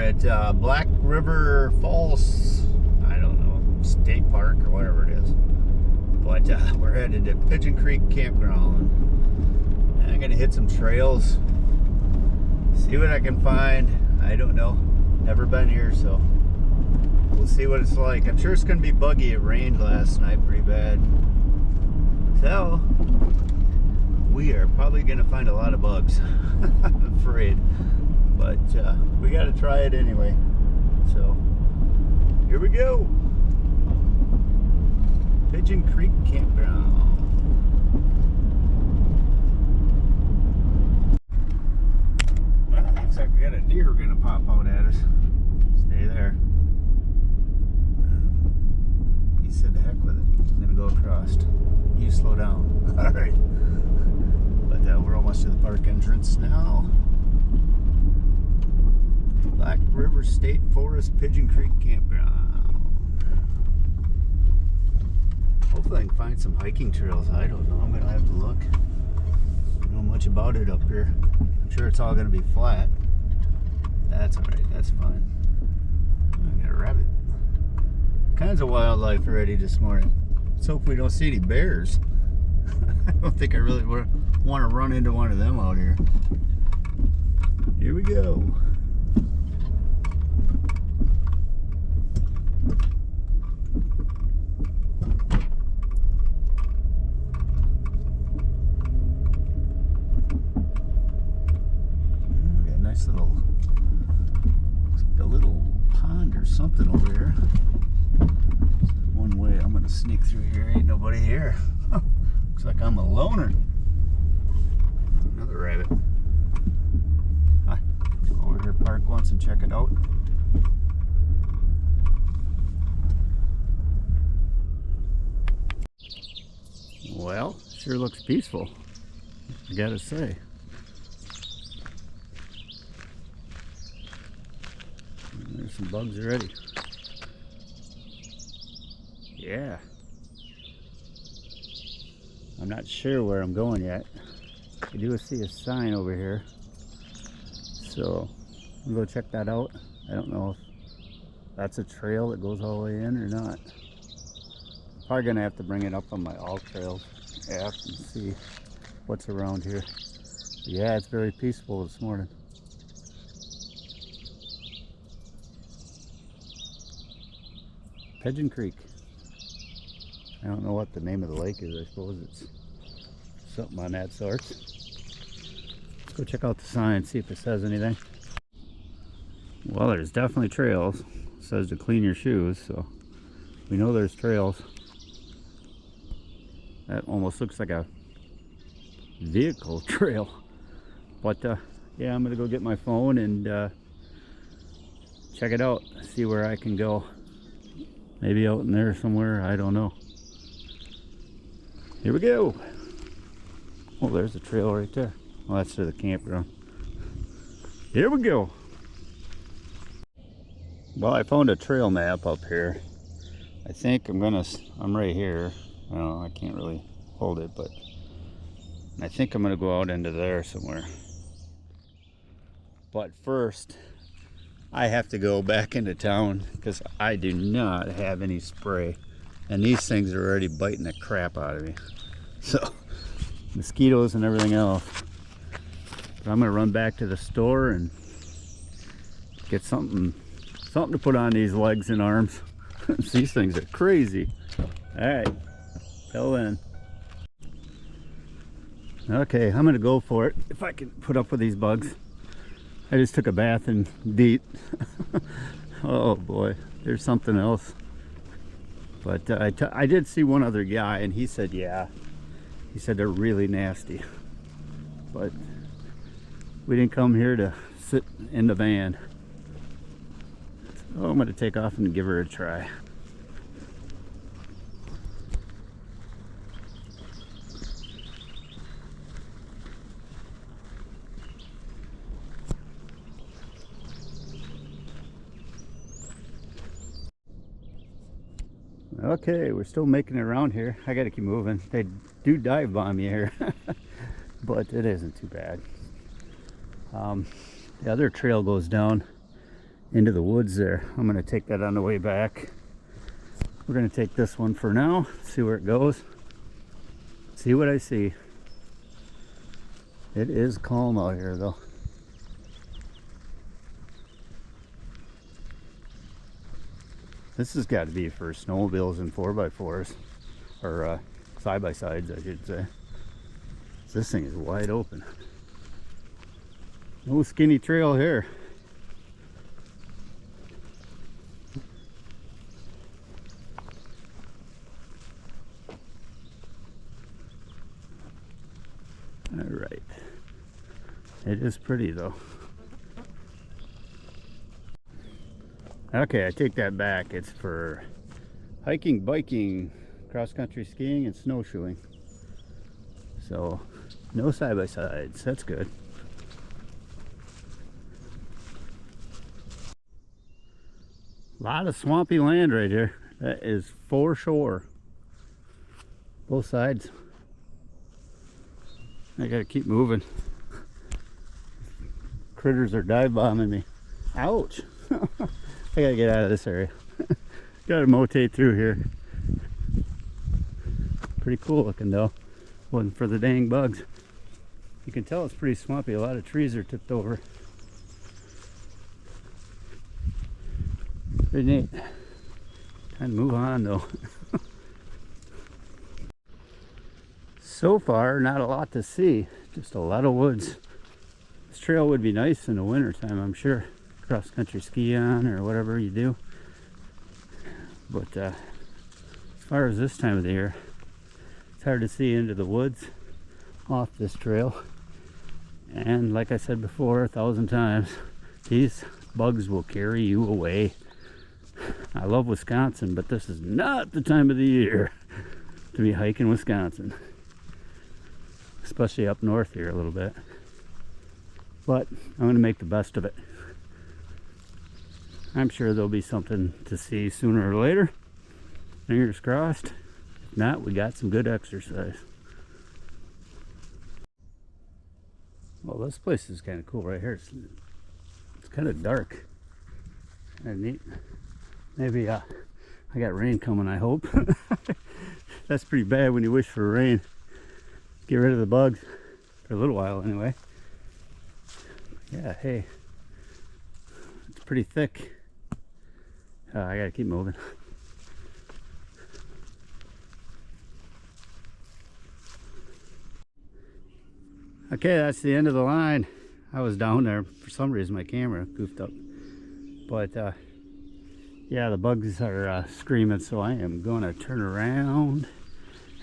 at Black River Falls, I don't know, State Park or whatever it is. But we're headed to Pigeon Creek Campground. I'm gonna hit some trails, see what I can find. I don't know, never been here, so we'll see what it's like. I'm sure it's gonna be buggy. It rained last night pretty bad, so we are probably gonna find a lot of bugs. I'm afraid, but we gotta try it anyway. So here we go. Pigeon Creek Campground. Well, looks like we got a deer gonna pop out at us. Stay there. He said the heck with it. I'm gonna go across. You slow down. All right. But we're almost to the park entrance now. Black River State Forest Pigeon Creek Campground. Hopefully I can find some hiking trails. I don't know. I'm gonna have to look. I don't know much about it up here. I'm sure it's all gonna be flat. That's all right. That's fine. I got a rabbit. Kinds of wildlife already this morning. Let's hope we don't see any bears. I don't think I really want to run into one of them out here. Here we go. Got a nice little, a little pond or something over here. One way. I'm gonna sneak through here. Ain't nobody here. Looks like I'm a loner. Another rabbit. Hi. Go over here, park once and check it out. Well, sure looks peaceful, I gotta say. There's some bugs already. Yeah. I'm not sure where I'm going yet. I do see a sign over here, so I'm gonna go check that out. I don't know if that's a trail that goes all the way in or not. Probably gonna have to bring it up on my All Trails app and see what's around here. But yeah, it's very peaceful this morning. Pigeon Creek. I don't know what the name of the lake is. I suppose it's something on that sort. Let's go check out the sign, see if it says anything. Well, there's definitely trails. It says to clean your shoes, so we know there's trails. That almost looks like a vehicle trail. But yeah, I'm gonna go get my phone and check it out, see where I can go. Maybe out in there somewhere, I don't know. Here we go. Oh, there's a trail right there. Well, that's to the campground. Here we go. Well, I found a trail map up here. I think I'm right here. Well, I can't really hold it, but I think I'm gonna go out into there somewhere. But first, I have to go back into town because I do not have any spray. And these things are already biting the crap out of me. So, mosquitoes and everything else. But I'm gonna run back to the store and get something to put on these legs and arms. These things are crazy. All right, till then. Okay, I'm gonna go for it. If I can put up with these bugs. I just took a bath in DEET. Oh boy, there's something else. But I did see one other guy, and he said, yeah. He said they're really nasty. But we didn't come here to sit in the van. So I'm going to take off and give her a try. Okay, we're still making it around here. I gotta keep moving. They do dive bomb you here, but it isn't too bad. The other trail goes down into the woods there. I'm going to take that on the way back. We're going to take this one for now, see where it goes, see what I see. It is calm out here though. This has got to be for snowmobiles and 4x4s, or side-by-sides I should say. This thing is wide open. No skinny trail here. All right. It is pretty though. Okay, I take that back. It's for hiking, biking, cross-country skiing, and snowshoeing. So, no side-by-sides. That's good. A lot of swampy land right here. That is for sure. Both sides. I gotta keep moving. Critters are dive bombing me. Ouch! I gotta get out of this area. Gotta motate through here. Pretty cool looking though. Wasn't for the dang bugs. You can tell it's pretty swampy. A lot of trees are tipped over. Pretty neat. Time to move on though. So far, not a lot to see. Just a lot of woods. This trail would be nice in the winter time, I'm sure. Cross-country ski on or whatever you do. But as far as this time of the year, it's hard to see into the woods off this trail. And like I said before 1,000 times, these bugs will carry you away. I love Wisconsin, but this is not the time of the year to be hiking Wisconsin. Especially up north here a little bit. But I'm going to make the best of it. I'm sure there'll be something to see sooner or later. Fingers crossed. If not, we got some good exercise. Well, this place is kind of cool right here. It's kind of dark. Kind of neat. Maybe I got rain coming, I hope. That's pretty bad when you wish for rain. Get rid of the bugs for a little while anyway. Yeah, hey. It's pretty thick. I gotta keep moving. Okay, that's the end of the line. I was down there. For some reason my camera goofed up. But yeah, the bugs are screaming, so I am gonna turn around,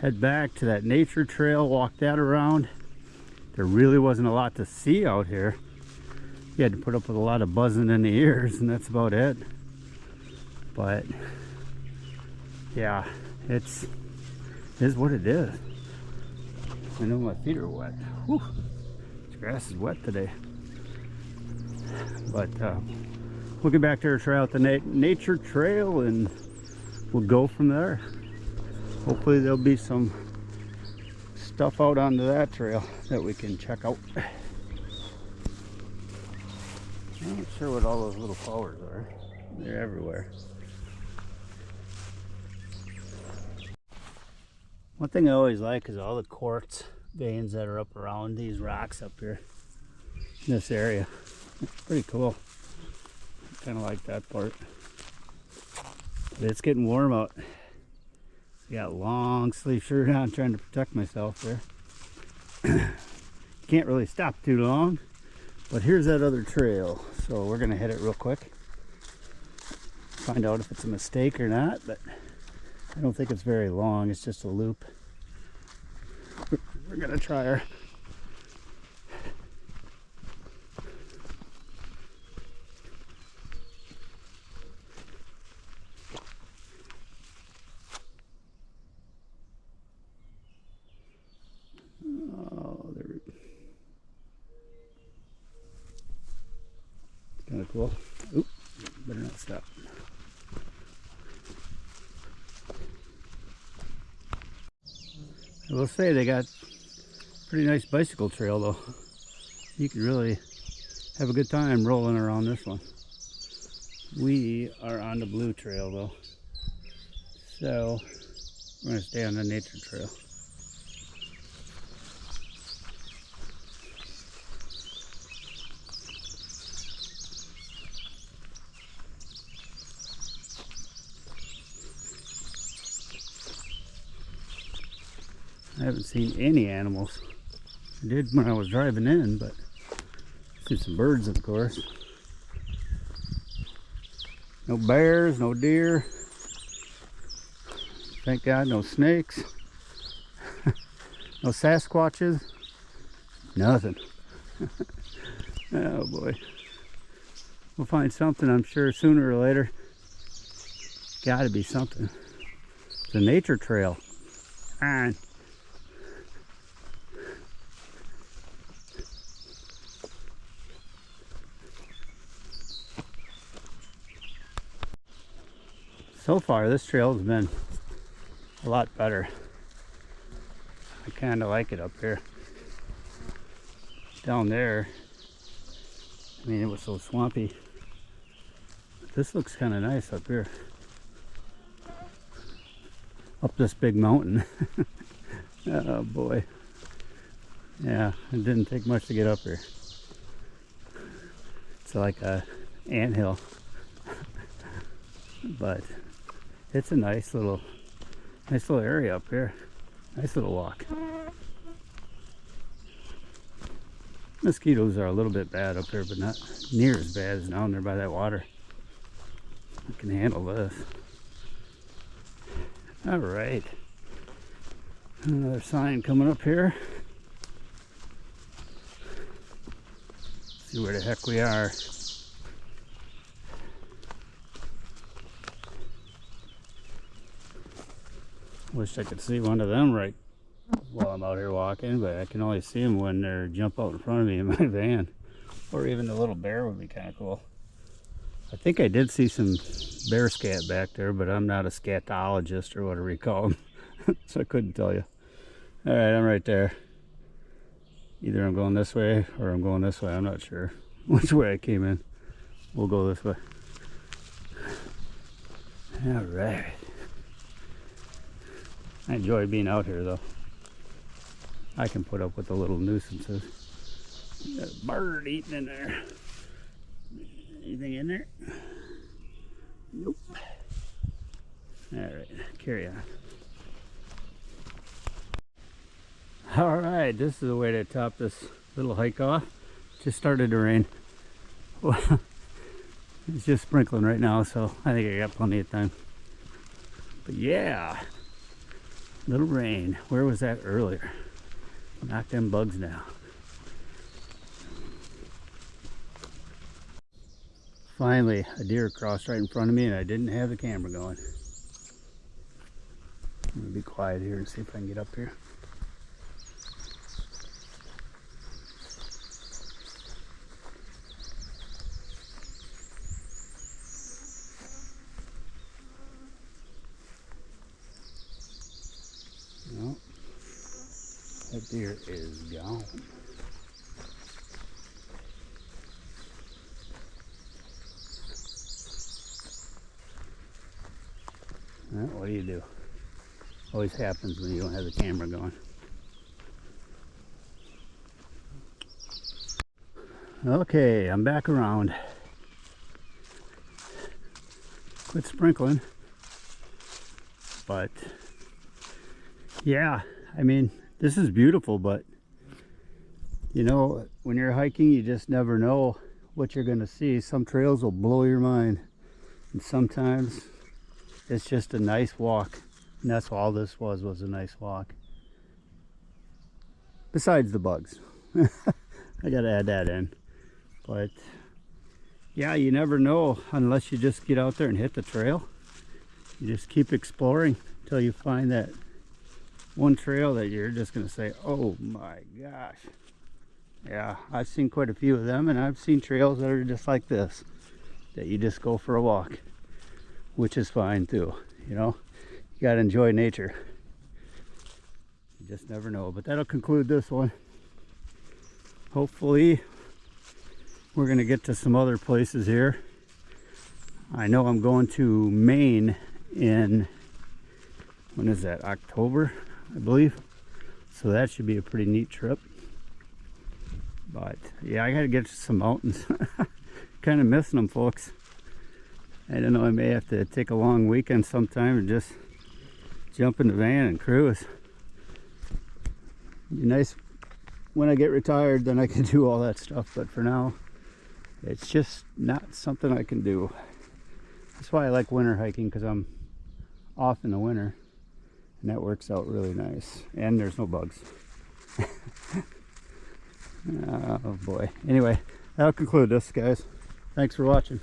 head back to that nature trail, walk that around. There really wasn't a lot to see out here. You had to put up with a lot of buzzing in the ears, and that's about it. But yeah, it is what it is. I know my feet are wet. Whew. This grass is wet today. But we'll get back to our trail at the nature trail, and we'll go from there. Hopefully there'll be some stuff out onto that trail that we can check out. I'm not sure what all those little flowers are. They're everywhere. One thing I always like is all the quartz veins that are up around these rocks up here in this area. It's pretty cool. Kind of like that part. But it's getting warm out. I got a long sleeve shirt on, trying to protect myself there. Can't really stop too long. But here's that other trail. So we're gonna hit it real quick. Find out if it's a mistake or not, but I don't think it's very long. It's just a loop. We're gonna try her. Kind of cool. Oop, better not stop. I will say they got a pretty nice bicycle trail though. You can really have a good time rolling around this one. We are on the blue trail though, so we're gonna stay on the nature trail. I haven't seen any animals. I did when I was driving in, but I see some birds, of course. No bears, no deer. Thank God, no snakes. No Sasquatches. Nothing. Oh boy. We'll find something, I'm sure, sooner or later. Gotta be something. It's a nature trail. Fine. So far, this trail has been a lot better. I kind of like it up here. Down there, I mean, it was so swampy. But this looks kind of nice up here. Up this big mountain. Oh boy. Yeah, it didn't take much to get up here. It's like a anthill. But it's a nice little area up here. Nice little walk. Mosquitoes are a little bit bad up here, but not near as bad as down there by that water. I can handle this. All right. Another sign coming up here. See where the heck we are. Wish I could see one of them right while I'm out here walking, but I can only see them when they jump out in front of me in my van. Or even the little bear would be kind of cool. I think I did see some bear scat back there, but I'm not a scatologist or whatever you call them. So I couldn't tell you. All right, I'm right there. Either I'm going this way or I'm going this way. I'm not sure which way I came in. We'll go this way. All right. I enjoy being out here though. I can put up with the little nuisances. Got a bird eating in there. Anything in there? Nope. Alright, carry on. Alright, this is the way to top this little hike off. Just started to rain. Well, it's just sprinkling right now, so I think I got plenty of time. But yeah. Little rain. Where was that earlier? Knock them bugs down. Finally, a deer crossed right in front of me and I didn't have the camera going. I'm gonna be quiet here and see if I can get up here. No, that deer is gone. Well, what do you do? Always happens when you don't have the camera going. Okay, I'm back around. Quit sprinkling. But yeah, I mean, this is beautiful, but you know, when you're hiking, you just never know what you're gonna see. Some trails will blow your mind, and sometimes it's just a nice walk, and that's all this was a nice walk. Besides the bugs. I gotta add that in. But yeah, you never know unless you just get out there and hit the trail. You just keep exploring until you find that one trail that you're just gonna say, oh my gosh. Yeah, I've seen quite a few of them, and I've seen trails that are just like this, that you just go for a walk, which is fine too. You know, you gotta enjoy nature. You just never know. But that'll conclude this one. Hopefully we're gonna get to some other places here. I know I'm going to Maine in, when is that, October, I believe. So that should be a pretty neat trip. But yeah, I gotta get to some mountains. Kind of missing them, folks. I don't know, I may have to take a long weekend sometime and just jump in the van and cruise. It'd be nice when I get retired, then I can do all that stuff. But for now, it's just not something I can do. That's why I like winter hiking, because I'm off in the winter. And that works out really nice. And there's no bugs. Oh boy. Anyway, that'll conclude this, guys. Thanks for watching.